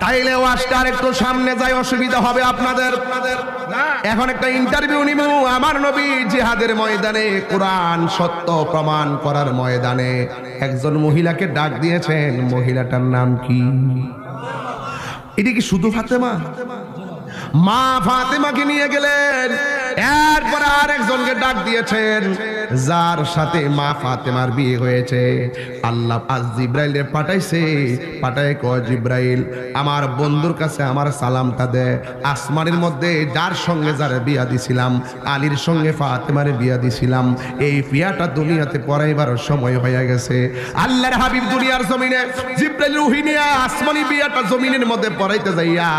তাইলে ওয়াজটার একটু সামনে যাই, অসুবিধা হবে আপনাদের। এখন একটা ইন্টারভিউ নিব। আমার নবী জিহাদের ময়দানে, কোরআন সত্য প্রমাণ করার ময়দানে একজন মহিলাকে ডাক দিয়েছেন। মহিলাটার নাম কি? এটা কি শুধু ফাতেমা? মা ফাতেমাকে নিয়ে গেলেন। এরপর আর একজনকে ডাক দিয়েছেন, যার সাথে মা ফাতেমার বিয়ে হয়েছে। আল্লাহ আজ জিব্রাইলে পাঠাইছে, পাঠায় কয়, জিব্রাইল আমার বন্ধুর কাছে আমার সালামটা দে। আসমানের মধ্যে যার সঙ্গে যার বিয়া দিছিলাম, আলীর সঙ্গে ফাতেমার বিয়া দিছিলাম, এই বিয়াটা দুনিয়াতে পড়াইবার সময় হয়ে গেছে। আল্লাহর হাবিব দুনিয়ার জমিনে জিব্রাইল রূহি নিয়ে আসমানি বিয়াটা জমিনের মধ্যে পড়াইতে যাইয়া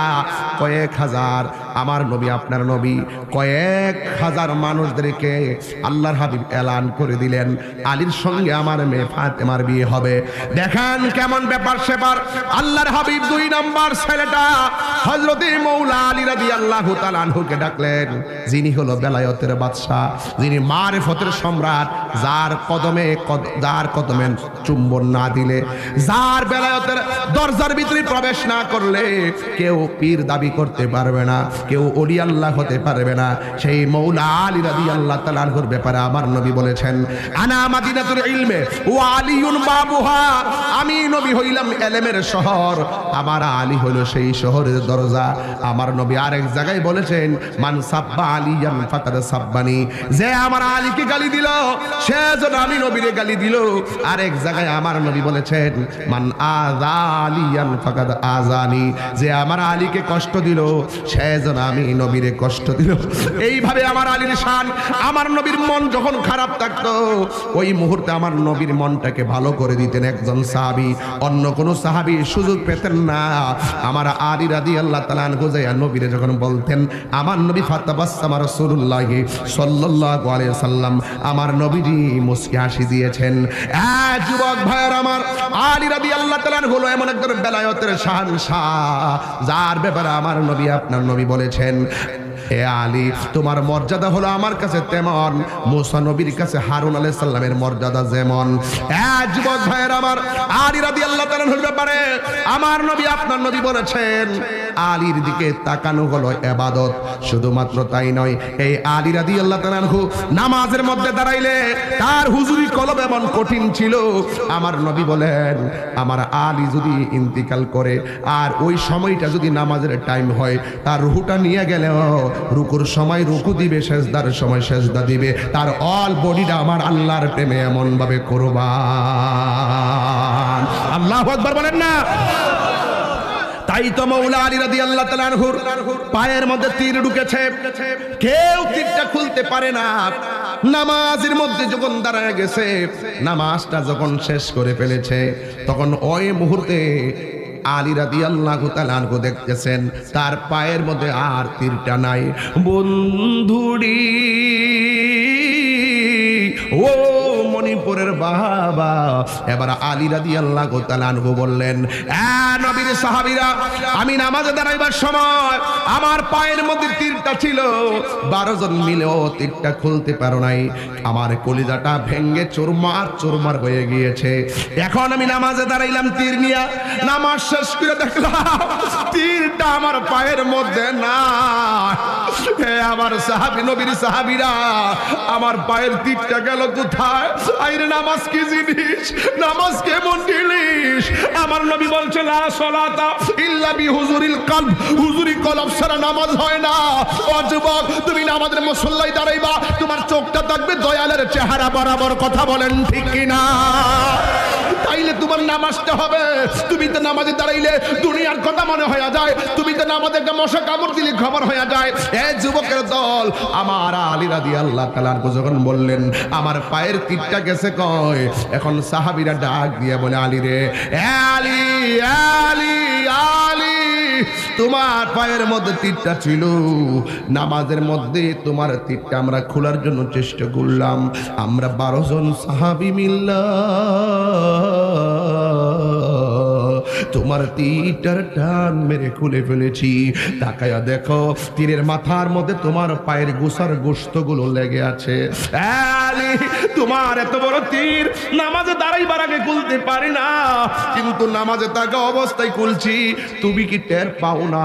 কয়েক হাজার, আমার নবী আপনার নবী কয়েক হাজার মানুষদেরকে আল্লাহর হাবিব এলান করে দিলেন, আলীর সঙ্গে আমার মেয়ে ফাতেমার বিয়ে হবে। দেখেন কেমন ব্যাপার সেবার। আল্লাহর হাবিব 2 নাম্বার ছেলেটা হযরতে মৌলা আলী রাদিয়াল্লাহু তাআলা আনহুকে ডাকলেন, যিনি হলো বেলায়েতের বাদশা, যিনি মারিফতের সম্রাট, যার কদমে চুম্বন না দিলে, যার বেলায়েতের দরজার ভিতরে প্রবেশ না করলে কেউ পীর দাবি করতে পারবে না, কেউ ওলি আল্লাহ হতে পারবে না। সেই মৌলা আলী রাদিয়াল্লাহু তাআলা আনহুর ব্যাপারে আমার নবী বলেছেন, আনা মাদিনাতুল ইলমে ওয়া আলিয়ুন বাবুহা, আমি নবী হইলাম ইলমের শহর, আমার আলী হলো সেই শহরের দরজা। আমার নবী আরেক জায়গায় বলেছেন, মান সাব্বা আলিয়ান ফাকাদ সাব্বানি, যে আমার আলীকে গালি দিল সে যেন আমি নবীরে গালি দিল। আরেক জায়গায় আমার নবী বলেছেন, মান আযা আলিয়ান ফাকাদ আযানি, যে আমার আলীকে কষ্ট দিল সে যেন আমি নবীরে কষ্ট দিল। এইভাবে আমার আলীর শান। আমার নবীর মন যখন খারাপ থাকতো, ওই মুহূর্তে আমার নবীর মনটাকে ভালো করে দিতেন একজন সাহাবী। অন্য কোন সাহাবী সুযোগ পেতেন না। আমার আলী রাদিয়াল্লাহু তাআলা আনহু যায়া নবীরে যখন বলতেন, আমার নবী ফাতাবাসসামা রাসূলুল্লাহ সাল্লাল্লাহু আলাইহি সাল্লাম, আমার নবীজি মুস্কি হাসি দিয়েছেন। যুবক ভাইয়ের আমার, আলী রাদিয়াল্লাহু তাআলা আনহু হলো এমন একজন বেলায়েতের শাহনশাহ, যার ব্যাপারে আমার নবী আপনার নবী বলেছেন, হে আলী তোমার মর্যাদা হলো আমার কাছে তেমন মুসা নবীর কাছে হারুন আলাইহিস সালামের মর্যাদা যেমন। যুবক ভাইয়ের আমার, আলী রাদিয়াল্লাহু তাআলার ব্যাপারে আমার নবী আপনার নবী বলেছেন, আলীর দিকে তাকানো হলো ইবাদত। শুধুমাত্র তাই নয়, এই আলী রাদিয়াল্লাহু তাআলা নামাজের মধ্যে দাঁড়াইলে তার হুজুরি কলব এমন কঠিন ছিল। আমার নবী বলেন, আমার আলী যদি ইন্তিকাল করে আর ওই সময়টা যদি নামাজের টাইম হয়, তার রুহুটা নিয়ে গেলেও রুকুর সময় রুকু দিবে, সেজদার সময় সেজদা দিবে, তার অল বডিটা আমার আল্লাহর প্রেমে এমন ভাবে কুরবান। আল্লাহু আকবার বলেন না? তাই তো মৌলা আলী রাদিয়াল্লাহু তাআলা আনহুর পায়ের মধ্যে তীর ঢুকেছে, কেউ তীরটা খুলতে পারে না। নামাজের মধ্যে যখন দাঁড়ায় গেছে, নামাজটা যখন শেষ করে ফেলেছে, তখন ওই মুহূর্তে আলী রাদিয়াল্লাহু তাআলা আনহু দেখতেছেন তার পায়ের মধ্যে আর তীরটা নাই। বন্ধুরি ও মণিপুরের বাবা, এবার আলী রাদিয়াল্লাহু তাআলা আনহু বললেন, নবীর সাহাবীরা, আমি নামাজে দাঁড়াইবার সময় আমার পায়ের মধ্যে তীরটা ছিল, 12 জন মিলেও তীরটা খুলতে পারো নাই। আমার কলিজাটা ভেঙ্গে চুরমার হয়ে গিয়েছে। এখন আমি নামাজে দাঁড়াইলাম তীর নিয়ে, নামাজ শেষ করে দেখলাম তীরটা আমার পায়ের মধ্যে না। হে আমার সাহাবী, নবীর সাহাবীরা, আমার পায়ের তীরটা গেল কোথায়? আইরে নামাজ কি জিনিস, নামাজ কেমন জিনিস? আমার নবী বলছে, লা সালাতা ইল্লা বিহুজুরিল কলব, হুজুরি কলব ছাড়া নামাজ হয় না। ও যুবক, তুমি নামাজের মুসল্লায় দাঁড়াইবা, তোমার চোখটা থাকবে দয়ালের চেহারা বরাবর। কথা বলেন ঠিক কিনা? তাইলে তোমার নামাজটা হবে। তুমি তো নামাজে দাঁড়াইলে দুনিয়ার কথা মনে হয়ে যায়, তুমি তো নামাজে একটা মশা কামড় দিলে খবর হয়ে যায়। যুবকের দল, আমার আলী রাদিয়াল্লাহু তাআলা যখন বললেন আমার পায়ের তীরটা গেছে কই, এখন সাহাবীরা ডাক দিয়ে বলে, আলী রে, আলী আলী আলী, তোমার পায়ের মধ্যে তীরটা ছিল, নামাজের মধ্যে তোমার তীরটা আমরা খোলার জন্য চেষ্টা করলাম, আমরা 12 জন সাহাবী মিল্লা তোমার তীরটার টান মেরে খুলে ফেলেছি। তাকায়া দেখো তীরের মাথার মধ্যে তোমার পায়ের গোসার গোশতগুলো লেগে আছে। আলী, তোমার এত বড় তীর নামাজে দাঁড়াইবার আগে খুলতে পারি না, কিন্তু নামাজে থাকা অবস্থায় খুলছি, তুমি কি টের পাও না?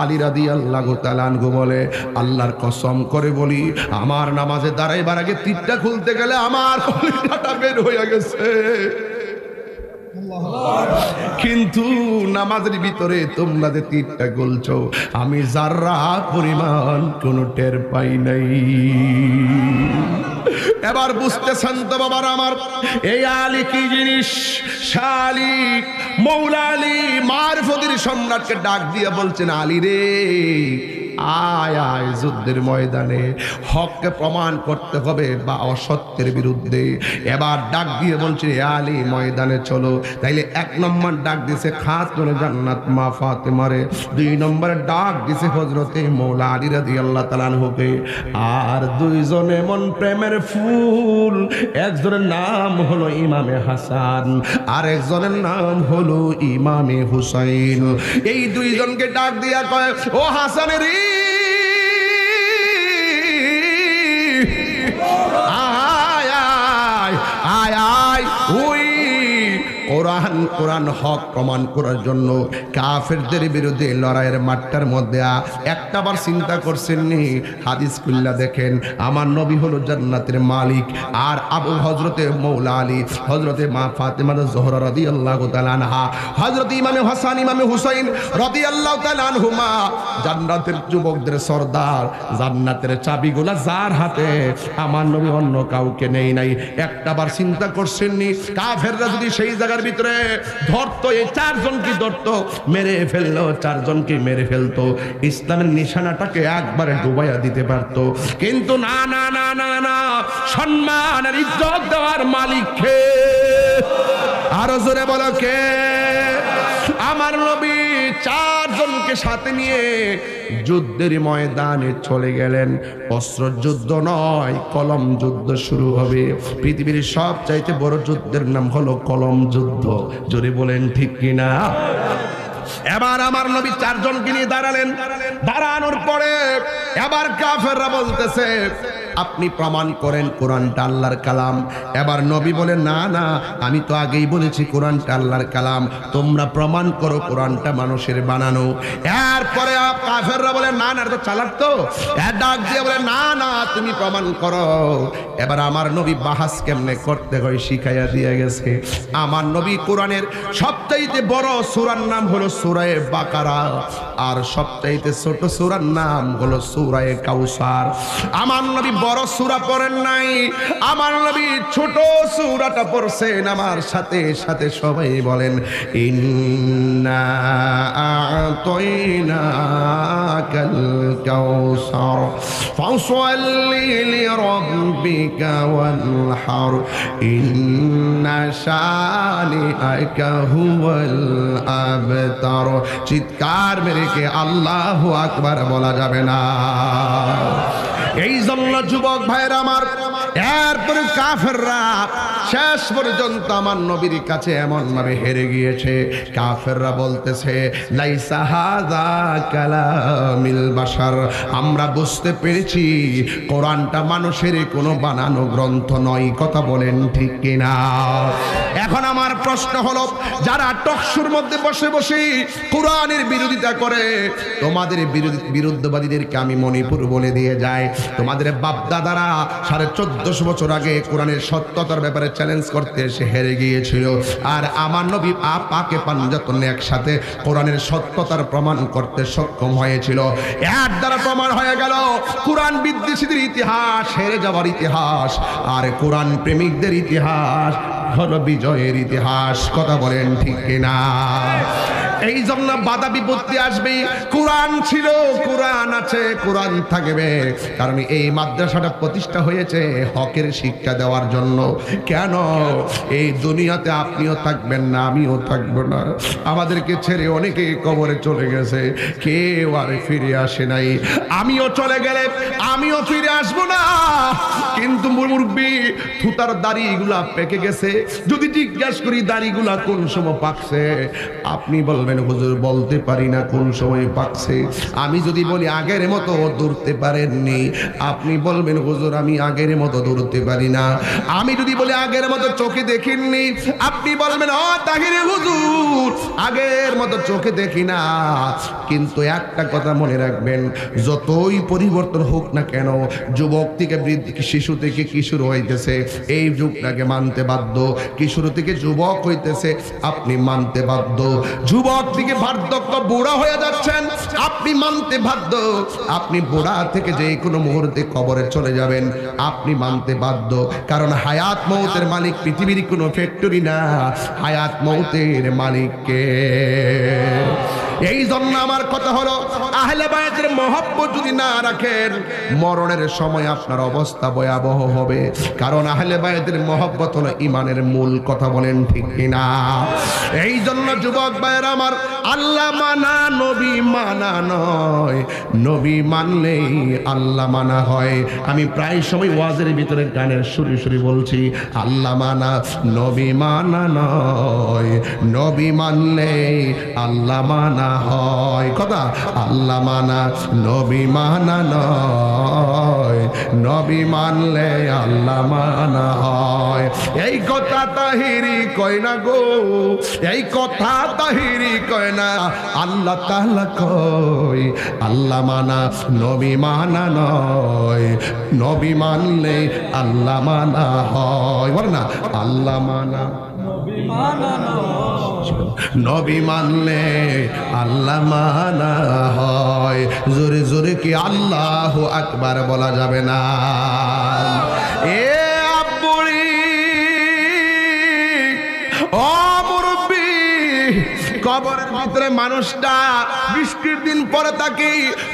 আলী রাদিয়াল্লাহু তাআলা আনহু বলে, আল্লাহর কসম করে বলি, আমার নামাজে দাঁড়াইবার আগে তীরটা খুলতে গেলে আমার কলিজাটা বের হয়ে গেছে। কিন্তু নামাজের ভিতরে তোমরা যে তীরটা গুলছো, আমি যাররা পরিমাণ কোনো টের পাই নাই। এবার বুঝতেছেন তো বাবার আমার, এই আলী কি জিনিস? শালিক মৌলা আলী মারফতের সম্রাটকে ডাক দিয়ে বলছেন, আলী রে, আয় আয় যুদ্ধের ময়দানে হককে প্রমাণ করতে হবে বা অসত্যের বিরুদ্ধে। এবার ডাক দিয়ে বলছে, আলী ময়দানে চলো। তাইলে 1 নম্বর ডাক দিছে খাতুনে জান্নাত মা ফাতেমারে, 2 নম্বরে ডাক দিছে হযরতে মৌলা আলী রাদিয়াল্লাহু তাআলা আনহুকে। আর 2 জন এমন প্রেমের ফুল, একজনের নাম হলো ইমামে হাসান আর একজনের নাম হলো ইমামে হুসাইন। এই 2 জনকে ডাক দিয়া কয়, ও হাসানের কোরআন হক প্রমাণ করার জন্য কাফেরদের বিরুদ্ধে লড়াইয়ের মাঠটার মধ্যে একটাবার চিন্তা করছেন নি? হাদিস খুল্লা দেখেন, আমার নবী হলো জান্নাতের মালিক, আর আবু হযরতে মৌলা আলী, হযরতে মা ফাতেমা জোহরা রাদিয়াল্লাহু তাআলা আনহা, হযরত ইমামে হাসান ইমামে হুসাইন রাদিয়াল্লাহু তাআলা আনহুমা জান্নাতের যুবকদের সরদার। জান্নাতের চাবিগুলা যার হাতে, আমার নবী অন্য কাউকে নেই নাই। একটাবার চিন্তা করছেন নি? কাফেররা যদি সেই জায়গার ভিতরে ধরতো, এই 4 জনকে ধরতো, মেরে ফেললো, 4 জনকে মেরে ফেলতো, ইসলামের নিশানাটাকে একবারে ডুবাইয়া দিতে পারতো। কিন্তু না না না না না, সম্মান আর ইজ্জত দেওয়ার মালিক কে? আরো জোরে বলো কে? আমার নবী 4 জনকে সাথে নিয়ে যুদ্ধের ময়দানে চলে গেলেন। অস্ত্র যুদ্ধ নয়, কলম যুদ্ধ শুরু হবে। পৃথিবীর সবচাইতে বড় যুদ্ধের নাম হলো কলম যুদ্ধ। জোরে বলেন ঠিক কিনা? এবার আমার নবী 4 জনকে নিয়ে দাঁড়ালেন। দাঁড়ানোর পরে এবার কাফেররা বলতেছে, আপনি প্রমাণ করেন কোরআনটা আল্লাহর কালাম। এবার নবী বলে, না না, আমি তো আগেই বলেছি কোরআনটা আল্লাহর কালাম, তোমরা প্রমাণ করো কোরআনটা মানুষের বানানো। এরপরে কাফেররা বলে, না না, তো চালাক তো। ডাক দিয়ে বলে, না না, তুমি প্রমাণ করো। এবার আমার নবী বাহাস কেমনে করতে হয় শিখাইয়া দিয়ে গেছে। আমার নবী কোরআনের সবচাইতে বড় সূরার নাম হলো সূরা বাকারা, আর সবচাইতে ছোট সূরার নাম হলো সূরা কাউসার। আমার নবী বড় সূরা পড়েন নাই, আমার নবী ছোট সূরাটা পড়ছেন। আমার সাথে সাথে সবাই বলেন, ইন্না আ'তাইনাকাল কাউসার ফাসল্লি লিরাব্বিকা ওয়ানহার ইন্না শানিআকা হুয়াল আবতার। চিৎকার মেরে কে আল্লাহু আকবার বলা যাবে না। এই জন্য যুবক ভাইরা আমার, এরপরে কাফেররা শেষ পর্যন্ত আমার নবীর কাছে এমন ভাবে হেরে গিয়েছে। কাফেররা বলতেছে, লাইসা হাযা কালামিল বাশার, আমরা বুঝতে পেরেছি কোরআনটা মানুষের কোনো বানানো গ্রন্থ নয়। কথা বলেন ঠিক কিনা? এখন আমার প্রশ্ন হলো, যারা টকশোর মধ্যে বসে বসে কোরআনের বিরোধিতা করে, তোমাদের বিরুদ্ধবাদীদেরকে আমি মণিপুর বলে দিয়ে যাই। তোমাদের বাপ দাদারা 1450 বছর আগে কোরআনের সত্যতার ব্যাপারে চ্যালেঞ্জ করতে এসে হেরে গিয়েছিল, আর আমার নবী পাকে পাঞ্জাতন একসাথে কোরআনের সত্যতার প্রমাণ করতে সক্ষম হয়েছিল। এর দ্বারা প্রমাণ হয়ে গেল কোরআন বিদ্বেষীদের ইতিহাস হেরে যাওয়ার ইতিহাস, আর কোরআন প্রেমিকদের ইতিহাস হলো বিজয়ের ইতিহাস। কথা বলেন ঠিক কিনা? এই জন্য বাধা বিপত্তি আসবে। কোরআন ছিল, কোরআন আছে, কোরআন থাকবে, কারণ এই মাদ্রাসাটা প্রতিষ্ঠা হয়েছে হকের শিক্ষা দেওয়ার জন্য। কেন? এই দুনিয়াতে আপনিও থাকবেন না, আমিও থাকবো না। আমাদেরকে ছেড়ে অনেকে কবরে চলে গেছে, কেউ আর ফিরে আসে নাই। আমিও চলে গেলে আমিও ফিরে আসবো না। কিন্তু মুরব্বি থুতার দাড়িগুলা পেকে গেছে, যদি জিজ্ঞাসা করি দাড়িগুলা কোন সময় পাকছে, আপনি বলবেন হুজুর বলতে পারি না কোন সময় পাকছে। আমি যদি বলি আগের মতো দৌড়তে পারেননি, আপনি বলবেন হুজুর আমি আগের মতো দৌড়তে পারি না। আমি যদি বলি আগের মতো চোখে দেখিনি, আপনি বলবেন ও তাহিরে হুজুর আগের মতো চোখে দেখি না। কিন্তু একটা কথা মনে রাখবেন, যতই পরিবর্তন হোক না কেন, যুবক থেকে বৃদ্ধ, শিশু থেকে কিশোর হইতেছে, এই যুগটাকে মানতে বাধ্য। কিশোর থেকে যুবক হইতেছে, আপনি মানতে বাধ্য। যুবক থেকে বার্ধক্য বুড়া হয়ে যাচ্ছেন, আপনি মানতে বাধ্য। আপনি বুড়া থেকে যে কোনো মুহূর্তে কবরে চলে যাবেন, আপনি মানতে বাধ্য। কারণ হায়াত মৌতের মালিক পৃথিবীর কোনো ফ্যাক্টরি না, হায়াত মৌতের মালিককে। এই জন্য আমার কথা হলো, আহলে বায়তের মহব্বত যদি না রাখেন, মরণের সময় আপনার অবস্থা ভয়াবহ হবে। কারণ আহলে বায়তের মহব্বত হলো ঈমানের মূল। কথা বলেন ঠিক কিনা? এই জন্য যুবক ভাইয়েরা আমার, আল্লাহ মানা নবী মানা নয়, নবী মানলেই আল্লাহ মানা হয়। আমি প্রায় সময় ওয়াজের ভিতরে গানের সুরে সুরে বলছি, আল্লাহ মানা নবী মানা নয়, নবী মানলেই আল্লাহ মানা হয়। কথা, আল্লাহ মানা নবী মানা নয়, নবী মানলে আল্লাহ মানা হয়। এই কথা তাহিরি কয় না গো, এই কথা তাহিরি কয় না, আল্লাহ তাআলা কয় আল্লাহ মানা নবী মানা নয়, নবী মানলে আল্লাহ মানা হয়। বল না, আল্লাহ মানা নবী মানলে আল্লাহ মানা হয়। জোরে জোরে কি আল্লাহু আকবার বলা যাবে না? এ আব্বুরি ও মুরব্বি, কবরের ভিতরে মানুষটা বৃষ্টির দিন পরে তাকে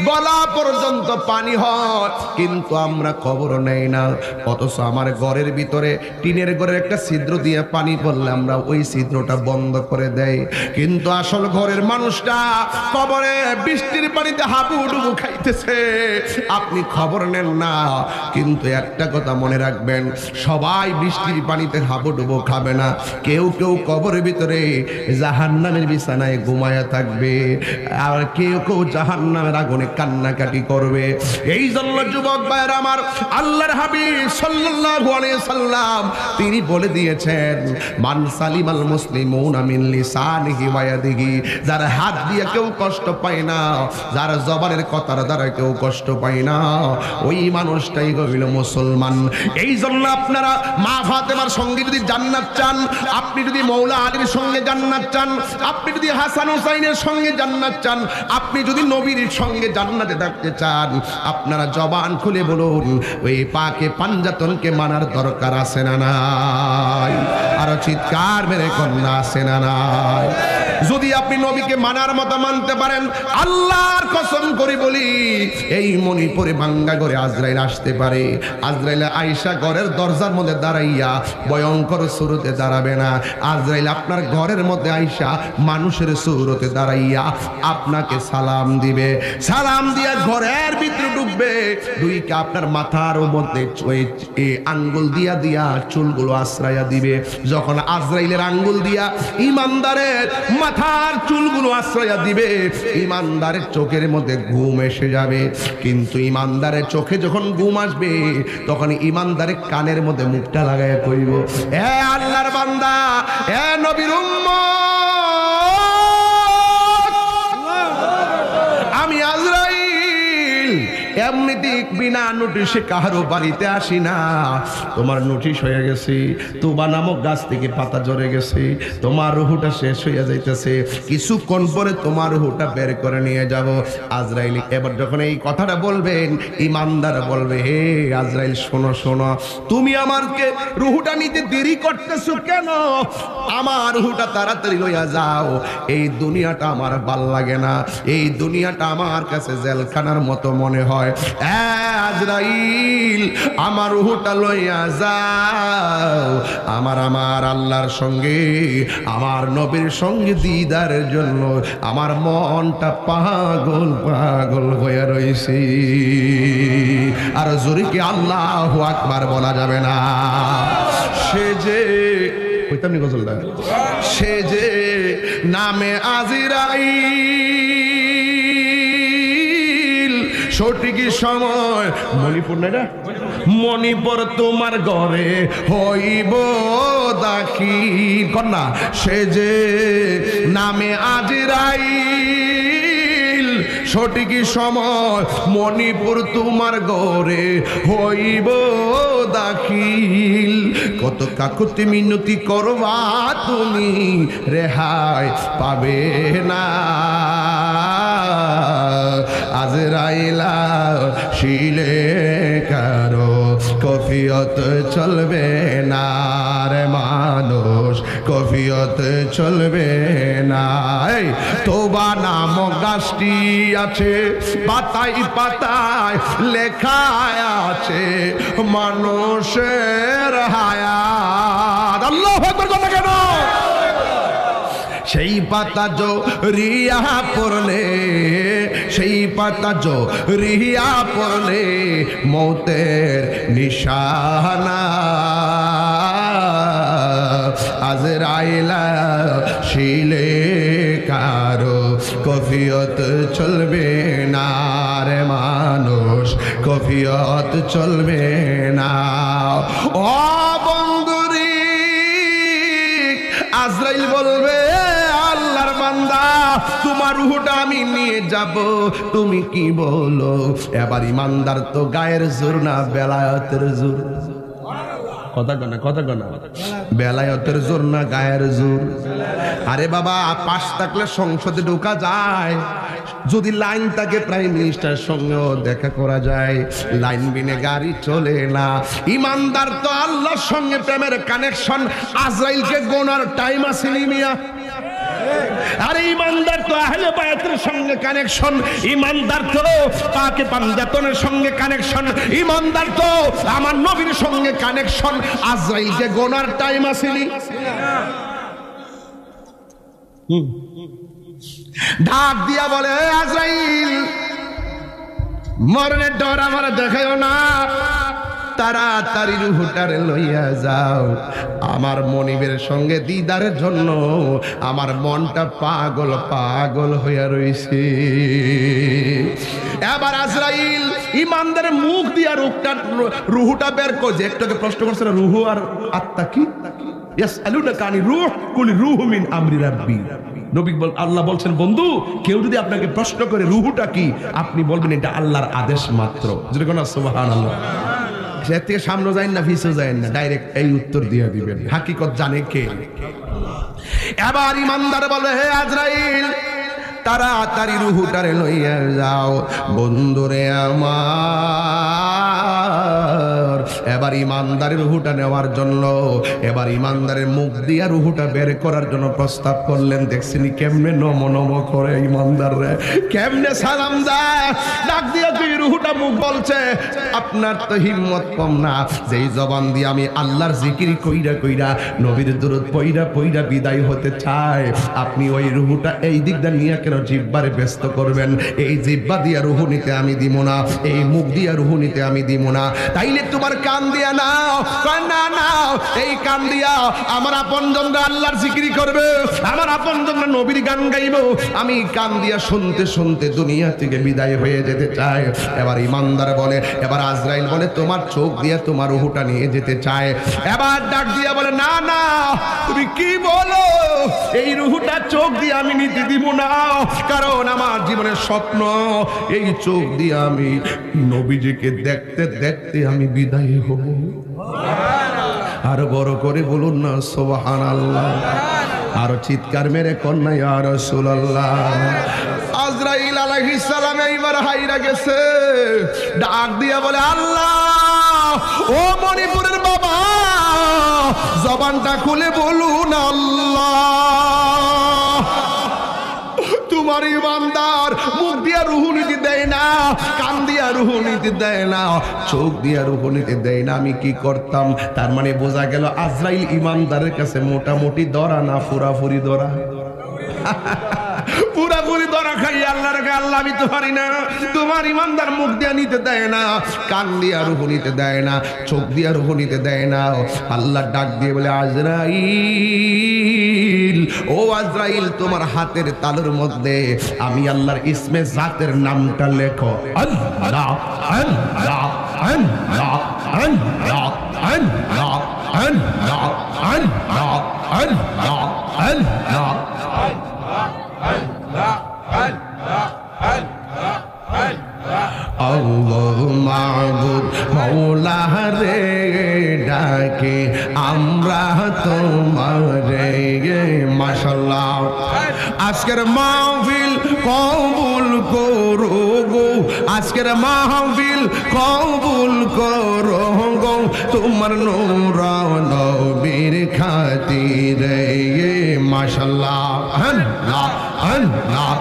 গলা পর্যন্ত পানি হয়, কিন্তু আমরা কবর নেই না। অথচ আমার ঘরের ভিতরে টিনের ঘরের একটা ছিদ্র দিয়ে পানি পড়লে আমরা ওই ছিদ্রটা বন্ধ করে দেই। কিন্তু আসল ঘরের মানুষটা কবরে বৃষ্টির পানিতে হাবুডুবু খাইতেছে, আপনি খবর নেন না। কিন্তু একটা কথা মনে রাখবেন, সবাই বৃষ্টির পানিতে হাবুডুবু খাবে না। কেউ কেউ কবরের ভিতরে জাহান্নামের বিছানায় ঘুমায়া থাকবে, আর কেউ কেউ জাহান্নামের আগুনে কান্নাকাটি করবে। এই জন্য যুবক ভাইরা আমার, আল্লাহর হাবিব সাল্লাল্লাহু আলাইহি সাল্লাম তিনি বলে দিয়েছেন, মান সালিমাল মুসলিমুনা মিন লিসানিহি ওয়া ইয়াদিহি, যার হাত দিয়ে কেউ কষ্ট পায় না, যার জবানের কথার দ্বারা কেউ কষ্ট পায় না, ওই মানুষটাই হইল মুসলমান। এই জন্য আপনারা মা ফাতেমার সঙ্গে যদি জান্নাত চান, আপনি যদি মৌলা আলীর সঙ্গে জান্নাত চান, আপনি যদি হাসান হুসাইনের সঙ্গে জান্নাত চান, আপনি যদি নবীর সঙ্গে জান্নাতে থাকতে চান, আপনারা জবান খুলে বলুন, ওই পাকে পাঞ্জাতনকে মানার দরকার আছে না নাই? আরো চিৎকার মেরে কন্যা আছে না নাই? যদি আপনি নবীকে মানার মতো মানতে পারেন, আল্লাহর কসম করে বলি, এই মণিপুরে ভাঙ্গা ঘরে আজরাইল আসতে পারে। আজরাইল আয়েশা ঘরের দরজার মধ্যে দাঁড়াইয়া ভয়ঙ্কর সুরতে দাঁড়াবে না। আজরাইল আপনার ঘরের মধ্যে আয়েশা মানুষের সুরতে দাঁড়াইয়া আপনাকে সালাম দিবে। সালাম দিয়া ঘরের ভিতরে ঢুকবে, দুইকে আপনার মাথার মধ্যে আঙ্গুল দিয়া দিয়া চুলগুলো আশ্রয়া দিবে। যখন আজরাইলের আঙ্গুল দিয়া ইমানদারের মাথার চুলগুলো আশ্রয়া দিবে, ইমানদারের চোখের মধ্যে ঘুম এসে যাবে। কিন্তু ইমানদারের চোখে যখন ঘুম আসবে, তখন ইমানদারের কানের মধ্যে মুখটা লাগায় কইব, এ আল্লাহর বান্দা, এ নবীর উম্মত, আমি আজরাইল এমনিতে বিনা নোটিশে কারো বাড়িতে আসি না। তোমার নোটিশ হয়ে গেছে, তুবা নামক গাছ থেকে পাতা ঝরে গেছে, তোমার রুহুটা শেষ হয়ে যাইতেছে, কিছুক্ষণ পরে তোমার রুহুটা বের করে নিয়ে যাব। আজরাইল এবার যখন এই কথাটা বলবেন, ইমানদার বলবে, হে আজরাইল শোনো শোনো, তুমি আমাকে রুহুটা নিতে দেরি করতেছো কেন? আমার রুহুটা তাড়াতাড়ি লইয়া যাও। এই দুনিয়াটা আমার ভাল লাগে না, এই দুনিয়াটা আমার কাছে জেলখানার মতো মনে হয়। আজরাইল আমার রুহুটা লইয়া যাও, আমার আল্লাহর সঙ্গে, আমার নবীর সঙ্গে দিদারের জন্য আমার মনটা পাগল পাগল হয়ে রয়েছে। আর জোরে কি আল্লাহু আকবার বলা যাবে না? সে যে সে যে নামে আজরাইল, সঠিক সময় মণিপুর না, মণিপুর তোমার ঘরে হইব দাখিল কন্যা। সে যে নামে আজরাইল, সঠিক সময় মণিপুর তোমার ঘরে হইব দাখিল। কত কাকুতি মিনতি করবা তুমি, রেহাই পাবে না। আজরাইলা শিলে কারো কফিয়ত চলবে না রে মানুষ, কফিয়ত চলবে না। তোবা নামক গাছটি আছে, পাতায় পাতায় লেখা আছে মানুষের হায়াত। আল্লাহু আকবার বলো কেন? সেই পাতা জো রিয়া পড়লে, সেই পাতা জো রিয়া পড়লে মৌতের নিশানা। আজরাইলা শিলে কারো কফিয়ত চলবে না রে মানুষ, কফিয়ত চলবে না। ও বন্ধুরি, আজরাইল বলবে, আল্লাহর বান্দা তোমার রূহটা আমি নিয়ে যাব, তুমি কি বলো? এবার ইমানদার তো গায়ের জোর না বেলায়েতের জোর। কথা কনা কথা কনা, বেলায়েতের জোর না গায়ের জোর? আরে বাবা, পাশ থাকলে সংসদে ঢোকা যায়, যদি লাইন থাকে প্রাইম মিনিস্টার সঙ্গেও দেখা করা যায়, লাইন বিনে গাড়ি চলে না। ইমানদার তো আল্লাহর সঙ্গে প্রেমের কানেকশন, আজরাইলকে গোনার টাইম আছে নি মিয়া? আরে ইমানদার তো আহলে বায়াতের সঙ্গে কানেকশন, ইমানদার তো পাকে পাঞ্জাতনের সঙ্গে কানেকশন, ইমানদার তো আমার নবীর সঙ্গে কানেকশন। আজরাইলকে গোনার টাইম আছে নি? ডাক দিয়া বলে, আজরাইল মরণের ডর আমার দেখায়ও না, তাড়াতাড়ি রূহটারে লইয়া যাও, আমার মনিবের সঙ্গে দিদারের জন্য আমার মনটা পাগল পাগল হইয়া রইছে। এবার আজরাইল ইমানদার মুখ দিয়া রূহটা বের করছে। একটাকে প্রশ্ন করছে, রূহ আর আত্মা কি? ইয়াসআলুনাকা আনির রূহ কুল রূহু মিন আমরি রাব্বি। নবী আল্লাহ বলছেন, বন্ধু কেউ যদি আপনাকে প্রশ্ন করে রূহটা কি, আপনি বলবেন এটা আল্লাহর আদেশ মাত্র। যদি কোন সুবহানাল্লাহ, সে থেকে সামনে যায় না পিছু যায় না, ডাইরেক্ট এই উত্তর দিয়ে দিবেন। হাকিকত জানে কে? এবার ইমানদার বলে, হে আজরাইল তাড়াতাড়ি রূহটারে লইয়া যাও বন্ধুরে আমার। এবার ইমানদারের রূহটা নেওয়ার জন্য, এবার ইমানদারের মুখ দিয়া রূহটা বের করার জন্য প্রস্তাব করলেন। দেখছিনি কেমনে নম নম করে ইমানদার রে, কেমনে সালাম দেয়, ডাক দিয়া তুই রূহটা মুখ বলছে। আপনার তো হিম্মত কম না, যেই জবান দিয়ে আমি আল্লাহর জিকির কইরা কইরা নবীর দুরূদ পইরা পইরা বিদায় হতে চাই, আপনি ওই রূহটা এই দিকটা নিয়ে কেন জিহ্বারে ব্যস্ত করবেন? এই জিহ্বা দিয়া রূহ নিতে আমি দিব না, এই মুখ দিয়া রূহ নিতে আমি দিব না। তাইলে তোমার কান দিয়া নাও, না নাও, এই কান দিয়া আমার আপনজনরা আল্লাহর জিকির করবে, আমার আপনজনরা নবীর গান গাইব, আমি কান দিয়া শুনতে শুনতে দুনিয়া থেকে বিদায় হয়ে যেতে চাই। এবার ইমানদার বলে, এবার আজরাইল বলে, তোমার চোখ দিয়া তোমার রূহটা নিয়ে যেতে চায়। এবার ডাক দিয়া বলে, না না, তুমি কি বলো? এই রূহটা চোখ দিয়ে আমি নিতে দিব না, কারণ আমার জীবনের স্বপ্ন এই চোখ দিয়ে আমি নবীজিকে দেখতে দেখতে আমি বিদায় হব। আর বড় করে বলুন না সুবহানাল্লাহ, আর চিৎকার মেরে কন্যা ইয়া রাসূলুল্লাহ। আজরাইল আলাইহিস সালাম এইবার হাইরা গেছে, ডাক দিয়া বলে আল্লাহ ও মণিপুরের বাবা, জবানটা খুলে বলুন আল্লাহ। তোমার ইমানদার মুখ দিয়া রুহু নিতে দেয় না, কান দিয়া রুহু নিতে দেয় না, চোখ দিয়া রুহু নিতে দেয় না, আমি কি করতাম? তার মানে বোঝা গেল আজরাইল ইমানদারের কাছে মোটামুটি ধরা না পুরাপুরি ধরা। পুরাপুরি ধরা খাই আল্লাহর কাছে, আল্লাহ আমি তো পারি না। তোমার ইমানদার মুখ দিয়া নিতে দেয় না, কান দিয়া রুহু নিতে দেয় না, চোখ দিয়া রুহু নিতে দেয় না। আল্লাহ ডাক দিয়ে বলে আজরাইল, ও আজরাইল, তোমার হাতের তালুর মধ্যে আমি আল্লাহর ইসমে জাতের নামটা লেখো। আল্লাহ আল্লাহ আল্লাহ আল্লাহ আল্লাহ আল্লাহ আল্লাহ আল্লাহ আল্লাহ আল্লাহ মাবুদ মৌলা রে ডাকে আমরা তোমারে। মাশাআল্লাহ, আজকের মাহফিল কবুল করো গো, আজকের মাহফিল কবুল করো গো, তোমার নূর নবীর খাতিরে। মাশাআল্লাহ, আল্লাহ আল্লাহ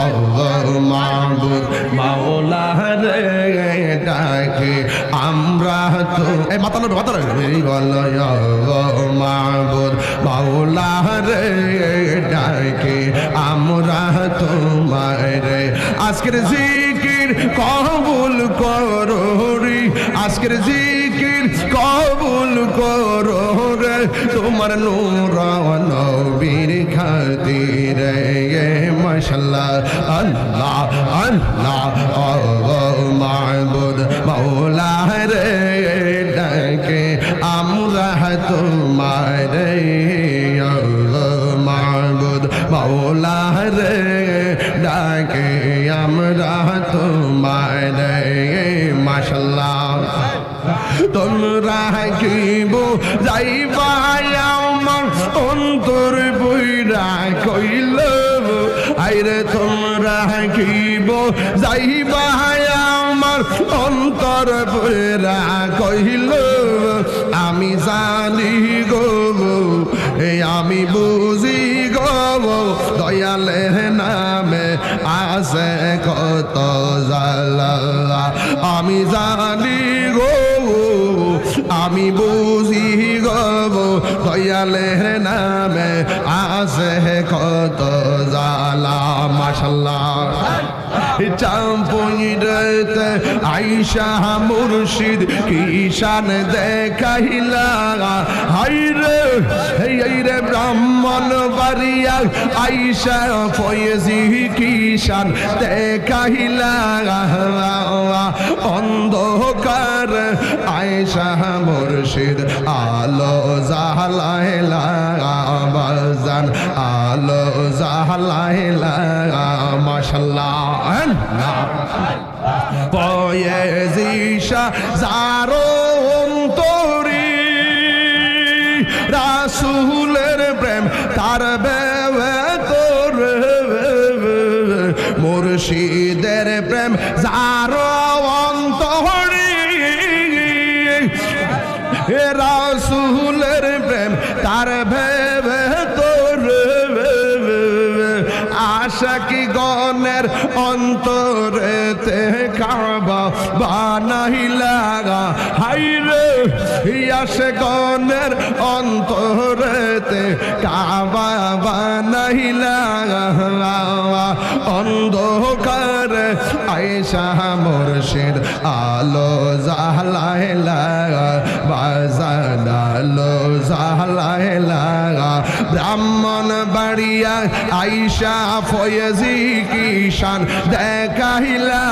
আল্লাহ মাবুদ মাওলা রে ডাকে আমরা তো এই মাতালো মাবুদ মাওলা রে ডাকে আমরা তোমারে। আজকের জিকির কবুল করো রে, আজকের জিকির কবুল করো রে, তোমার নূর নবীর খাতিরে। মাশাআল্লাহ, আল্লাহ আল্লাহ আল্লাহ মাবুদ মাওলা রে ডাকে আমরা তোমারে। আল্লাহ মাবুদ মাওলা রে ডাকে আমরা তোমারে। মাশাআল্লাহ, তোমরা কি বুঝাইবা আমার অন্তর বইরা কইল, আইরে তোমরা কি বুঝাইবা আমার অন্তর বইরা কইল। আমি জানি গো, আমি বুঝি গো, দয়ালের নামে আছে কত জ্বালা। আমি জানি গো, আমি বুঝি গো, দয়ালের নামে আছে কত জ্বালা। মাশাআল্লাহ, চাম্পুইরতে আইসা মুর্শিদ কিষান দেখাইলা, হাইরে হাইরে ব্রাহ্মণ বাড়িয়া আইসা ফয়েজি কিষান দেখাইলা। অন্ধকার আইসা মুর্শিদ আলো জালাইলা, বাজান আলো জালাইলা। মাশাআল্লাহ, পয়েজিশা যারো অন্তরি, রাসূলের প্রেম তার বেতর, মুর্শিদের প্রেম যারো অন্তরি, রাসূলের প্রেম তার ভেতর। আশাকি গণের অন্তরেতে কাবা বানাইলা, হাইরে আশে গণের অন্তরেতে কাবা বানাইলা। অন্ধকার আয়েশা মুর্শিদ আলো জালাইলা, বাজান আলো জালাইলা। ব্রাহ্মণ বাড়িয়া আইসা ফয়েজি কিষান দেখাইলা,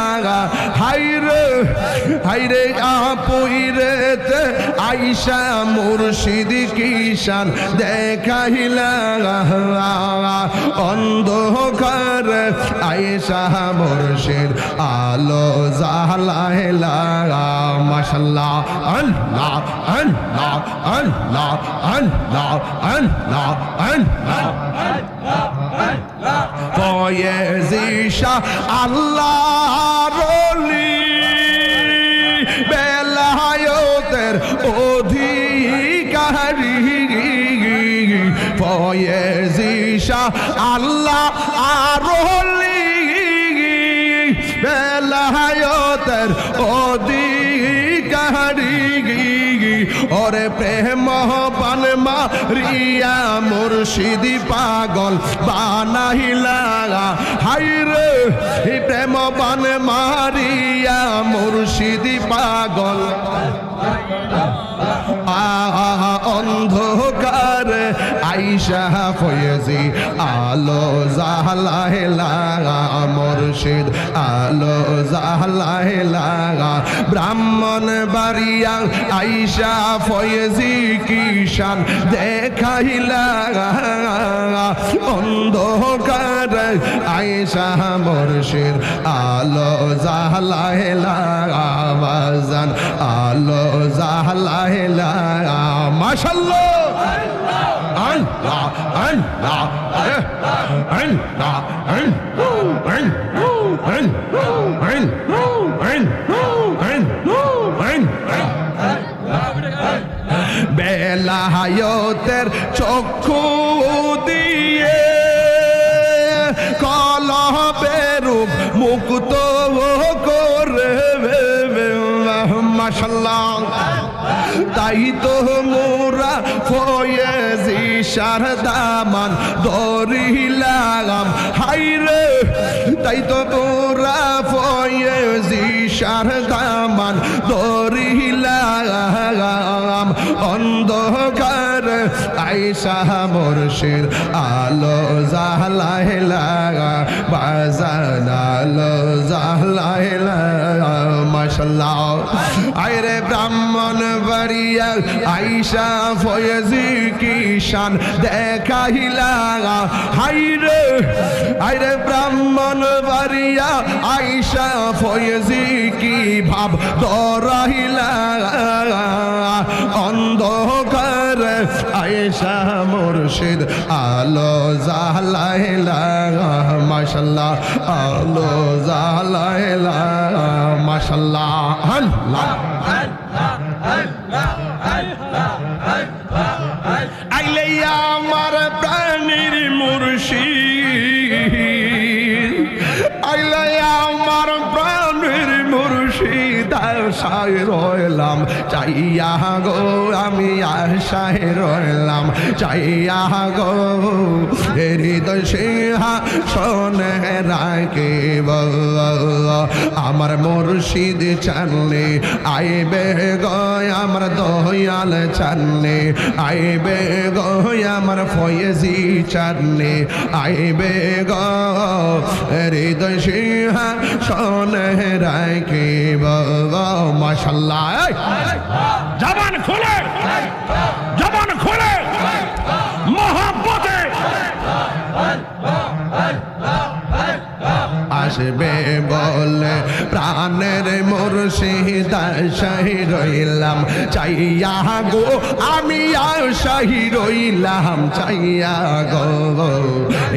হাইরে হাইরে আপুইরেতে আইসা মুর্শিদ কিষান দেখাইলা। অন্ধ অন্ধকার আয়েশা মুর্শিদ আলো জালায় লাগা মাশাআল্লাহ আল্লাহ আল্লাহ আল্লাহ আল্লাহ আল্লাহ আল্লাহ ফয়েজি শাহ আল্লাহর ওলি বেলায়েতের অধিকারী ফয়েজি শাহ আল্লাহর ওলি বেলায়েতের অধিকারী ওরে প্রেম পান মারিয়া মুর্শিদি পাগল বানাইলা হাইরে প্রেম পান মারিয়া মুর্শিদি পাগল অন্ধকার আয়েশা ফয়েজি আলো জালায় লাগা মুর্শিদ আলো জালায় লাগা ব্রাহ্মণ বাড়িয়া আয়েশা ফয়েজি কিষান দেখাইলা অন্ধকার আয়েশা মুর্শিদ আলো জালায় লাগা বাজান আলো জালায় লাগা মাশাআল্লাহ আল্লাহ আল্লাহ আল্লাহ বেলায়েতের চক্ষু দিয়ে কলবের মুক্ত করে মাশাআল্লাহ তাই তো মোরা ফয়েজি শাহ দামান ধরিলাম হাইরে তাই তো মোরা ফয়েজি শাহ দামান ধরিলাম অন্ধকার আয়েশা মুর্শিদ আলো জালায় লাগা বাজান আলো জালায় লাগা মাশাআল্লাহ আইরে ব্রাহ্মণ বাড়িয়া আয়েশা ফয়েজি কিষান দেখাইলা হাইরে আইরে ব্রাহ্মণ বাড়িয়া আয়েশা ফয়েজি কি ভাব ধরাইলা অন্ধকার আয়েশা মুর্শিদ আলো জালায় লাগা মাশাআল্লাহ আলো জালায় লাগা মাশাআল্লাহ আল্লাহ আইলে আমার প্রাণীর মুর্শিদ আইলে আমার প্রাণীর মুর্শিদ আশায় রইলাম চাইয়া গো আমি আশায় রইলাম চাইয়া গো হৃদয় সিংহাসনে রাখিব আমার মুর্শিদ চানলে আইবে গো আমার দয়াল চানলে আইবে গো আমার ফয়েজি চানলে আইবে গো হৃদয় সিংহাসনে রাখিব মাশাআল্লাহ জবান খুলে মহব্বতে আসবে বলে প্রাণের মুর্শিদ আশায় রইলাম চাইয়া গো আমি আশায় রইলাম চাইয়া গো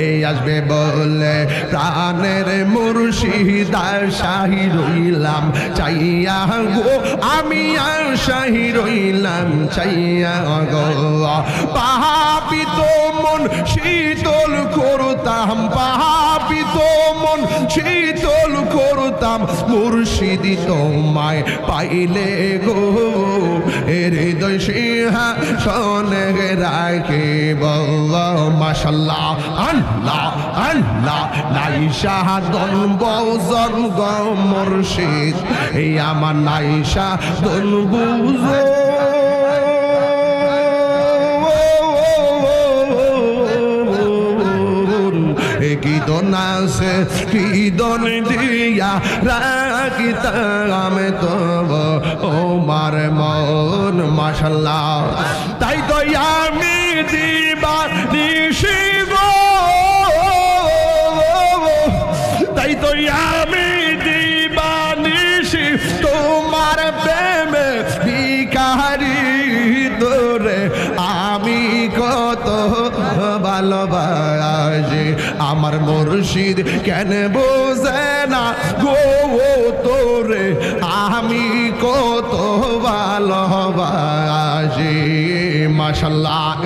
এই আসবে বলে প্রাণের মুর্শিদ আশায় রইলাম চাইয়া গো আমি আশায় রইলাম চাইয়া গো পাপিত মন শীতল করতাম পাপিত মন শীতল করতাম মুর্শিদি তোমায় পাইলে গো হৃদয় সিংহাসনে রাখিব মাশাআল্লাহ আল্লাহ আল্লাহ নাইশা দন বজন গো মুর্শিদ এই আমার নাইশা দন বুঝো কি দন আছে কি দন দিয়া রাখিতাম তব ও মার মন মাশাআল্লাহ তাই তো আমি দিবা নিশিব তো আমি দিবানিশি তোমার প্রেমে ভিখারি তোরে আমি কত ভালোবাসি আমার মুর্শিদ কেন বোঝে না গো তোরে আমি কত ভালোবাসি মাশাআল্লাহ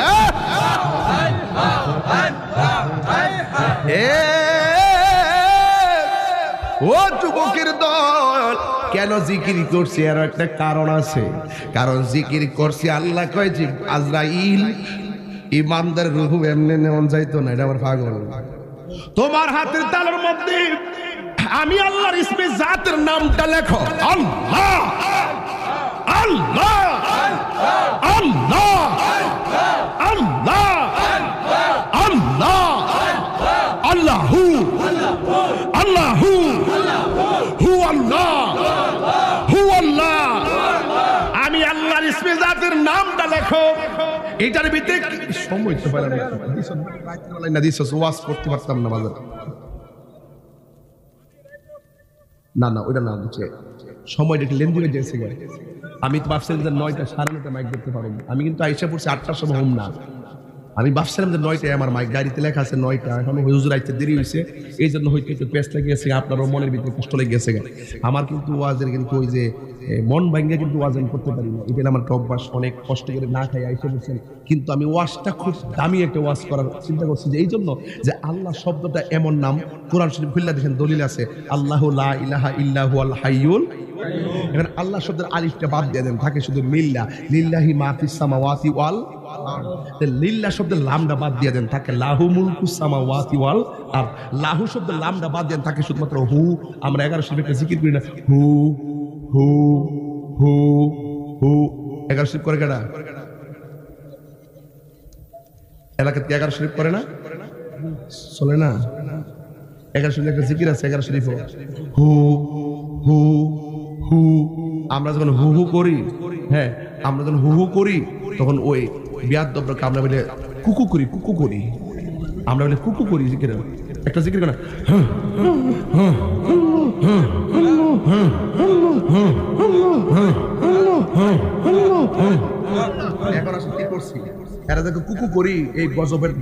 ও যুবকের দল কেন জিকির করছি আর একটা কারণ আছে কারণ জিকির করছি আল্লাহ কয় যে আজরাইল ইমানদার রূহ এমনি নেওয়া যাইতো না এটা আমার পাগল তোমার হাতের তালুর মধ্যে আমি আল্লাহর ইসমে জাতের নামটা লেখো আল্লাহ আল্লাহ আল্লাহ আল্লাহ আল্লাহ আল্লাহু আল্লাহু হু আল্লাহ হু আল্লাহ আমি আল্লাহর ইসমে জাতের নামটা লেখো এটার ভিতরে সময় তো পারে না দিস ওয়াজ করতে পারতাম না বাজার না না ওইটা না দিচ্ছে সময়টা একটু লেন্দি হয়ে যাচ্ছে আমি তো ভাবছিলাম যে 9টা 9:30 মাইক করতে পারবো আমি কিন্তু আইসা পড়ছি 8টার সময় হোম না আমি ভাবছিলাম যে 9টায় আমার মাইক গাড়িতে লেখা আছে 9টা এখন হুজুর আইতে দেরি হয়েছে এই জন্য হয়তো একটু পেস্ট লেগে গেছে আপনারও মনের ভিতরে কষ্ট লেগে গেছে আমার কিন্তু ওয়াজের কিন্তু ওই যে মন ভাঙ্গে কিন্তু ওয়াজ আমি করতে পারি না এটা আমার অভ্যাস অনেক কষ্ট করে না খাই আইসা বলছেন কিন্তু আমি ওয়াজটা খুব দামি একটা ওয়াজ করার চিন্তা করছি যে এই জন্য যে আল্লাহ শব্দটা এমন নাম কোরআন শরীফ খুললা দেখেন দলিল আছে আল্লাহু লা ইলাহা ইল্লা হুয়াল হাইয়ুল এখানে আল্লাহ শব্দের আলিফটা বাদ দিয়ে দেন থাকে শুধু লিল্লাহ লিল্লাহি মা ফিস সামাওয়াতি ওয়াল লিল্লাহ শব্দের লামটা বাদ দিয়ে দেন থাকে লাহু মুলকুস সামাওয়াতি ওয়াল আর লাহু শব্দের লামটা বাদ দেন থাকে শুধুমাত্র হু আমরা 11 শরীফে একটা জিকির করি না হু হু হু হু 11 শরীফ করে কেডা এলাকাতে 11 শরীফ করে না চলে না 11 শরীফ একটা জিকির আছে 11 শরীফ হু হু হু আমরা যখন হু হু করি হ্যাঁ আমরা যখন হু হু করি তখন ওই বিয়াদবকে আমরা বলে কুকু করি আমরা বলে কুকু করি জিকির একটা জিকির করে এখন আসলে কি করছি এরা দেখো কুকু করি এই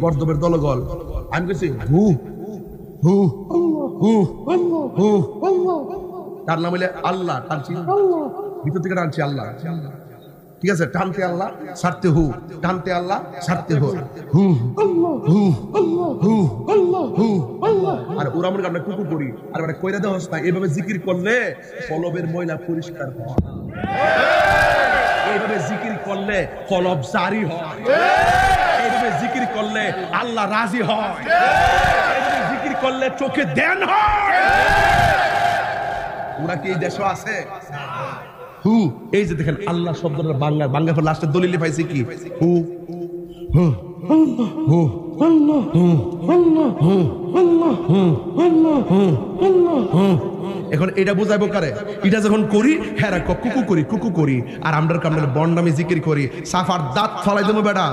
গর্দবের দলগল আমি বলছি হু হু হু হু তার নাম হইলে আল্লাহ টানছি ভিতর থেকে টানছি আল্লাহ ঠিক আছে টানতে আল্লাহ ছাড়তে হু টানতে আল্লাহ ছাড়তে হু হু হু হু হু আর ওরা আমরা আমরা কুকু করি আর মানে কইরা দেওয়া হচ্ছে না এইভাবে জিকির করলে কলবের ময়লা পরিষ্কার হয় এইভাবে জিকির করলে কলব জারি হয় এইভাবে জিকির করলে আল্লাহ রাজি হয় এইভাবে জিকির করলে চোখে ধ্যান হয় ওরা কি এই দেশে আছে হু এই যে দেখেন আল্লাহ শব্দটা বাংলা পর লাস্টের দলিলে পাইছে কি হু হু হু এখন এটা বুঝাইবো কারে এটা যখন করি হ্যাঁ কুকু করি আর আমরা কামড়ে বন্ডামি জিকির করি সাফার দাঁত ফলাই দেবো বেটা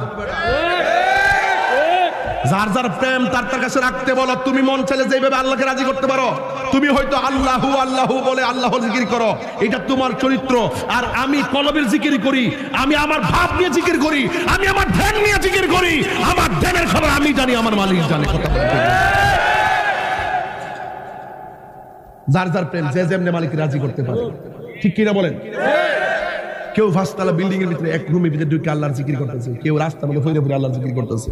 যার যার প্রেম তার কাছে রাখতে বলো তুমি মন চাইলে যেভাবে আল্লাহকে রাজি করতে পারো তুমি হয়তো আল্লাহু আল্লাহু বলে আল্লাহ জিকির করো এটা তোমার চরিত্র আর আমি কলবের জিকির করি আমি আমার ভাব নিয়ে জিকির করি আমি আমার ধ্যান নিয়ে জিকির করি আমার ধ্যানের খবর আমি জানি আমার মালিক জানে কথা যার যার প্রেম যে যেমনি মালিককে রাজি করতে পারে ঠিক কিনা বলেন কেউ 5 তলা বিল্ডিং এর ভিতরে এক রুমের ভিতরে ঢুকে আল্লাহর জিকির করতেছে কেউ রাস্তার মধ্যে ফইরে ফিরে আল্লাহর জিকির করতেছে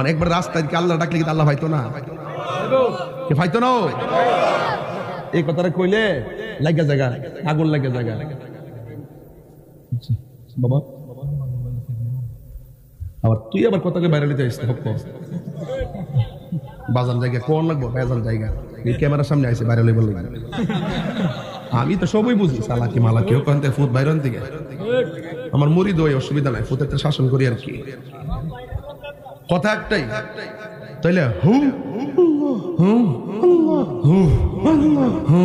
অনেকবার রাস্তায় আল্লাহ ডাকলে কিন্তু আল্লাহ পাইতো না কে পাইতো না এই কথাটা কইলে লাগা জায়গা আগুন লাগা জায়গা বাবা আবার তুই আবার কথাকে বাইরে নিতে আসছিস বাজান জায়গা কোন লাগবো বাজান জায়গা এই ক্যামেরার সামনে আইছে বাইরে লইব লাগবে আমি তো সবই বুঝি সালাকি মালা কেউ কানতে ফুট বাইরন থেকে আমার মুরিদ ওই অসুবিধা নাই ফুটের শাসন করি আর কি কথা একটাই তাইলে হু হু হু হু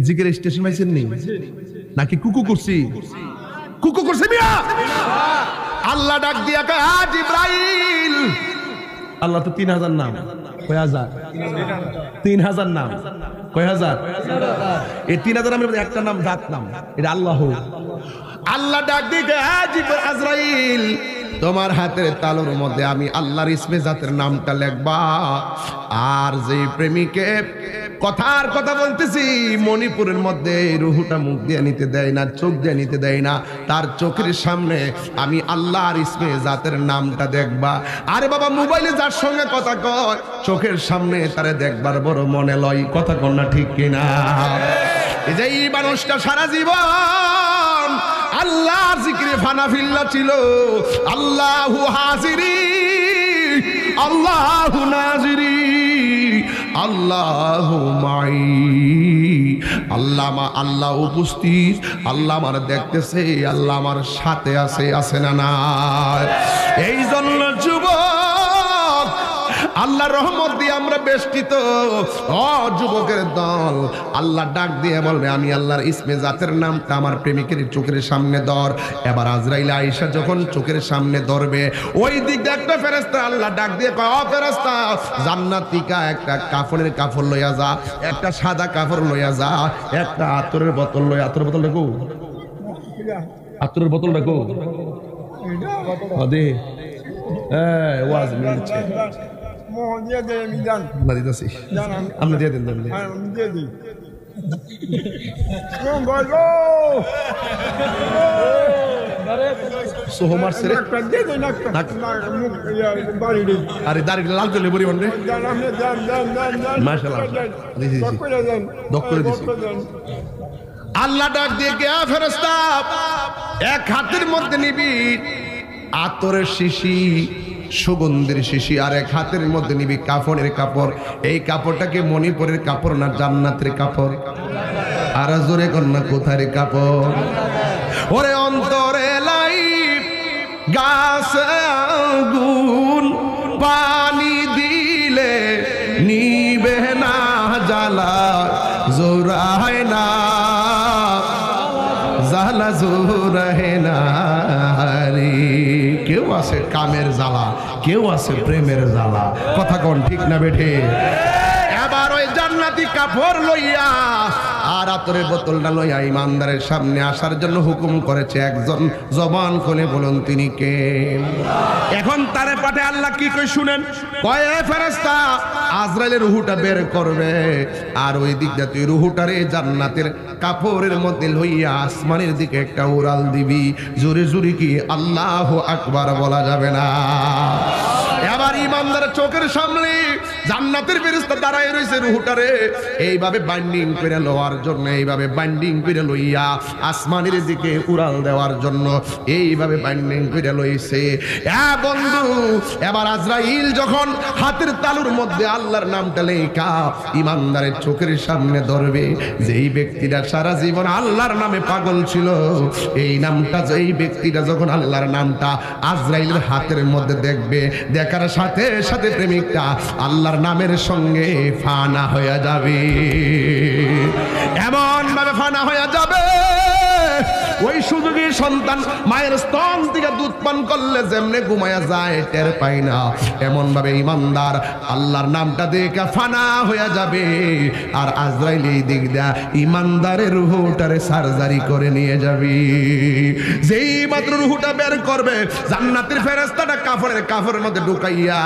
জিকিরে স্টেশন পাইছেন নি নাকি কুকু করছি মিয়া আল্লাহ ডাক দিয়া কয় জিব্রাইল আল্লাহ তো 3000 নাম কয় হাজার? 3000 নাম। কয় হাজার? এই 3000 নামের মধ্যে একটা নাম জাত নাম, এটা আল্লাহ। আল্লাহ ডাক দিকে আজরাইল, তোমার হাতের তালুর মধ্যে আমি আল্লাহর ইসমে জাতের নামটা লিখবা। আর যে প্রেমিকে কথার কথা বলতেছি, মণিপুরের মধ্যে রুহুটা মুখ দিয়ে নিতে দেয় না, চোখ দিয়ে নিতে দেয় না, তার চোখের সামনে আমি আল্লাহর ইসমে জাতের নামটা দেখবা। আরে বাবা, মোবাইলে যার সঙ্গে কথা কয়, চোখের সামনে তারে দেখবার বড় মনে লয়। কথা কন না ঠিক কিনা? এই যে এই মানুষটা সারা জীবন আল্লাহর জিকিরে ফানাফিল্লা ছিল। আল্লাহু হাজিরি, আল্লাহু নাজিরি, আল্লাহু মাই। আল্লাহ উপস্থিত, আল্লাহ আমার দেখতেছে, আল্লাহ আমার সাথে আছে, আছে না না? এই জন্য যুবক, আল্লাহর রহমত দিয়ে আমরা বেষ্টিত। ও যুবকের দল, আল্লাহ ডাক দিয়ে বলবে আমি আল্লাহর ইসমে জাতের নামটা আমার প্রেমিকের চোখের সামনে ধর। এবার আজরাইল আয়েশা যখন চোখের সামনে ধরবে, ওই দিক দিয়ে একটা ফেরেশতা আল্লাহ ডাক দিয়ে কয়, ও ফেরেশতা, জান্নাতিকা একটা কাফনের কাপড় লইয়া যা, একটা সাদা কাপড় লইয়া যা, একটা আতরের বোতল লইয়া। আতরের বোতল রাখো, আতরের বোতল রাখো। দে ওয়াজ মিলছে না, দিতেছি আপনি দিয়ে দেন। সোহমার ছেড়ে আরে দাঁড়ি লাল চলে পরিমাণ রে, মাশাআল্লাহ দক করে দিছি। আল্লাহ ডাক দিয়ে কে ফেরেশতা, এক হাতের মধ্যে নিবি আতরের শিশি, সুগন্ধির শিশি, আর এক হাতের মধ্যে নিবি কাফনের কাপড়। এই কাপড়টাকে মণিপুরের কাপড় না জান্নাতের কাপড়? আর জোরে কন্যা কোথায় কাপড়? ওরে অন্তরে লাই গাছে আগুন, পানি দিলে নিবে না জ্বালা, জোরায় না জ্বালা, জোরায় না। কেউ আছে কামের জ্বালা, কেউ আছে প্রেমের জ্বালা। কথা কোন ঠিক না বেঠে? এবার ওই জান্নাতি কাপড় লইয়া আর আতরের বোতলটা লইয়া ইমানদারের সামনে আসার জন্য হুকুম করেছে একজন। জবান খুলে বলুন তিনি কে? এখন তারে পাঠে আল্লাহ কি কই শুনেন, কয় এ ফেরেশতা, আজরাইলের রুহুটা বের করবে, আর ওই দিকটা তুই রুহুটারে জান্নাতের কাপড়ের মধ্যে লইয়া আসমানের দিকে একটা উড়াল দিবি। জোরে জোরে কি আল্লাহু আকবার বলা যাবে না? এবার ইমানদারের চোখের সামনে জান্নাতের ফেরেশতা দাঁড়ায় রয়েছে, রুহুটারে এইভাবে বাইন্ডিং করে লওয়ার জন্য, এইভাবে বাইন্ডিং করে লইয়া আসমানের দিকে উড়াল দেওয়ার জন্য এইভাবে বাইন্ডিং করে লইছে। বন্ধু, এবার আজরাইল যখন হাতের তালুর মধ্যে আল্লাহর নামটা লেখা ইমানদারের চোখের সামনে ধরবে, যেই ব্যক্তিটা সারা জীবন আল্লাহর নামে পাগল ছিল, এই নামটা, এই ব্যক্তিটা যখন আল্লাহর নামটা আজরাইলের হাতের মধ্যে দেখবে, দেখার সাথে সাথে প্রেমিকটা আল্লাহর নামের সঙ্গে ফানা হয়ে যাবে। এমন ভাবে ফানা হয়ে যাবে, ওই সুযোগী সন্তান মায়ের স্তন থেকে দুধ পান করলে যেমনে ঘুমায়া যায় টের পাই না, এমন ভাবে ইমানদার আল্লাহর নামটা দেখে ফানা হয়ে যাবে। আর আজরাইল এই দিক দিয়া ইমানদারের রুহুটারে সার্জারি করে নিয়ে যাবে। যেই মাত্র রুহুটা বের করবে, জান্নাতের ফেরেশতাটা কাফরের মধ্যে ঢুকাইয়া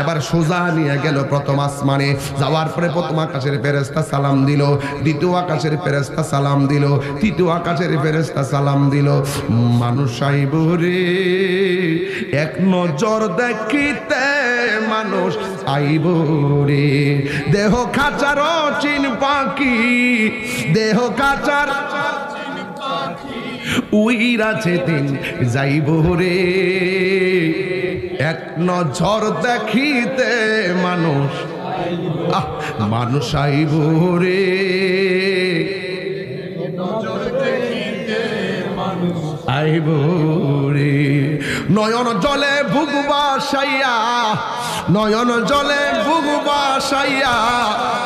এবার সোজা নিয়ে গেল প্রথম আসমানে। যাওয়ার পরে প্রথম আকাশের ফেরেশতা সালাম দিল, দ্বিতীয় আকাশের ফেরেশতা সালাম দিল, তৃতীয় আকাশের ফেরেশতা সালাম দিল। মানুষ আইব রে এক নজর দেখিতে, মানুষ আইব রে দেহ খাঁচার চিন পাখি, দেহ খাঁচার উইরাছে দিন যাইব রে এক নজর দেখিতে, মানুষ মানুষ আইব রে আইব রে। নয়ন জলে বুক বাসাইয়া, নয়ন জলে বুক বাসাইয়া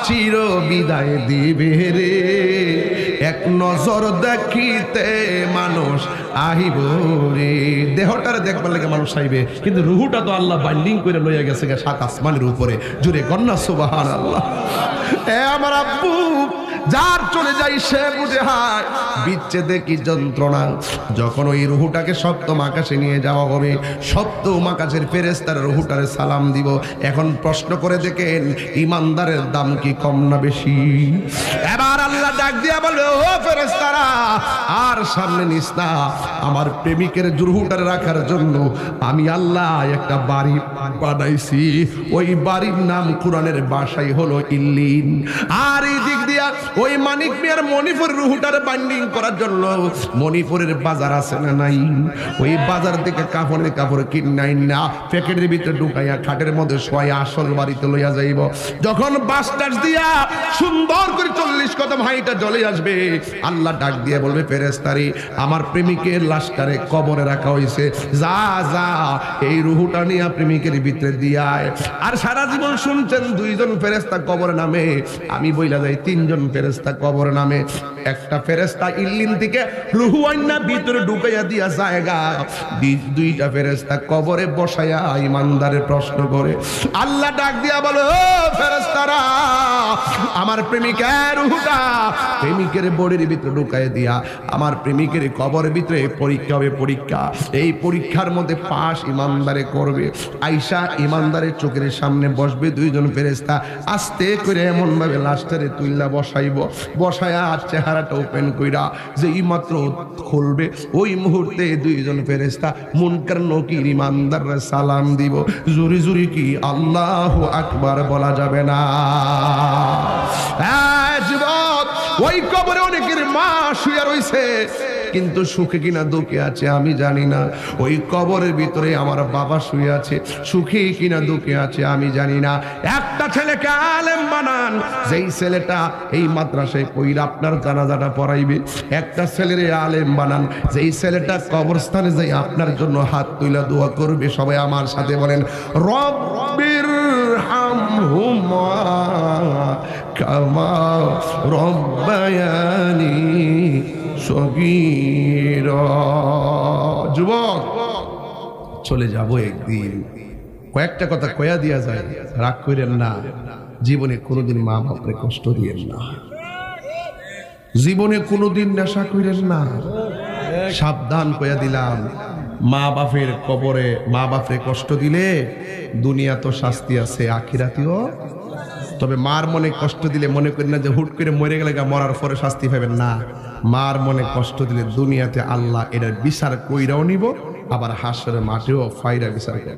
চির বিদায় দিবে রে এক নজর দেখিতে মানুষ আহিব রে। দেহটারে দেখবার লাগে মানুষ আইবে, কিন্তু রুহুটা তো আল্লাহ বাইন্ডিং করে লইয়া গেছে সাত আসমানের উপরে। জুড়ে কন্যা সুবহানাল্লাহ। এ আমার আব্বু, যার চলে যাই সে বুঝে হায় বিচ্ছেদে কি যন্ত্রণা। যখন ওই রুহুটাকে সপ্তম আকাশে নিয়ে যাওয়া হবে, সপ্তম আকাশের ফেরেশতারা রুহুটারে সালাম দিব। এখন প্রশ্ন করে দেখেন, ইমানদারের দাম কি কম না বেশি? এবার আল্লাহ ডাক দিয়া বলে, ও ফেরেশতারা, আর সামনে নিস না। আমার প্রেমিকের রুহুটারে রাখার জন্য আমি আল্লাহ একটা বাড়ি বানাইছি। ওই বাড়ির নাম কোরআনের ভাষায় হলো ইল্লিন। আর এই দিক দিয়া ওই মানিক মিয়ার মণিপুর রুহুটার বাইন্ডিং করার জন্য মণিপুরের বাজার আছে না নাই? ওই বাজার থেকে কাপড় কিনাই না প্যাকেটের ভিতরে ঢুকাইয়া খাটের মধ্যে শোয়া আসল বাড়িতে লইয়া যাইব। যখন বাসটাস দিয়া সুন্দর করে 40 কদম হাইটা চলে আসবে, আল্লাহ ডাক দিয়ে বলবে, ফেরেশতারি আমার প্রেমিকের লাশটারে কবরে রাখা হয়েছে, যা যা এই রুহুটা নিয়ে প্রেমিকের ভিতরে দিয়ায়। আর সারা জীবন শুনছেন 2 জন ফেরেশতা কবরে নামে, আমি বইলা যাই 3 জন ফেরেশতা কবরে নামে। একটা ফেরেশতা ইল্লিন থেকে রুহু আইনা ভিতরে ঢুকাইয়া দিয়া জায়গা, 2টা ফেরেশতা কবরে বসায়া ইমানদারের প্রশ্ন করে। আল্লাহ ডাক দিয়া বলে, ও ফেরেশতারা, আমার প্রেমিকের রুহুটা প্রেমিকের বডির ভিতরে ঢুকাইয়া দিয়া আমার প্রেমিকের কবরের ভিতরে পরীক্ষা হবে। পরীক্ষা, এই পরীক্ষার মধ্যে পাশ ইমানদারে করবে। আয়েশা ইমানদারের চোখের সামনে বসবে 2 জন ফেরেশতা, আস্তে করে এমন ভাবে লাশটারে তুইলা বসাইব। বসায়া চেহারাটা ওপেন কইরা যেই মাত্র খুলবে, ওই মুহূর্তে 2 জন ফেরেশতা মুনকার নকির ইমানদাররা সালাম দিব। জোরে জোরে কি আল্লাহু আকবার বলা যাবে না? যুবক, ওই কবরে অনেকের মা শুয়ে রইছে, কিন্তু সুখে কিনা দুঃখে আছে আমি জানি না। ওই কবরের ভিতরে আমার বাবা শুয়ে আছে, সুখে কিনা দুঃখে আছে আমি জানি না। একটা ছেলেকে আলেম বানান, যেই ছেলেটা এই মাদ্রাসায় কইরা আপনার জানাজাটা পড়াইবে। একটা ছেলেরে আলেম বানান, যেই ছেলেটা কবরস্থানে যাই আপনার জন্য হাত তুইলা দোয়া করবে। সবাই আমার সাথে বলেন, রব্বির হামহুমা কামা রব্বায়ানি সগীরা। যুবক, চলে যাব একদিন, কয়েকটা কথা কয়া দিয়া যায়, রাগ করেন না। জীবনে কোনোদিন মা বাপরে কষ্ট দিয়েন না, জীবনে কোনোদিন নেশা করেন না। সাবধান কয়া দিলাম, মা বাপের কবরে মা বাপরে কষ্ট দিলে দুনিয়া তো শাস্তি আছে, আখিরাতেও। তবে মার মনে কষ্ট দিলে মনে করেন না যে হুট করে মরে গেলে মরার পরে শাস্তি পাবেন না। মার মনে কষ্ট দিলে দুনিয়াতে আল্লাহ এটার বিচার কইরাও নিব, আবার হাসরের মাঠেও ফাইরা বিচার করবে।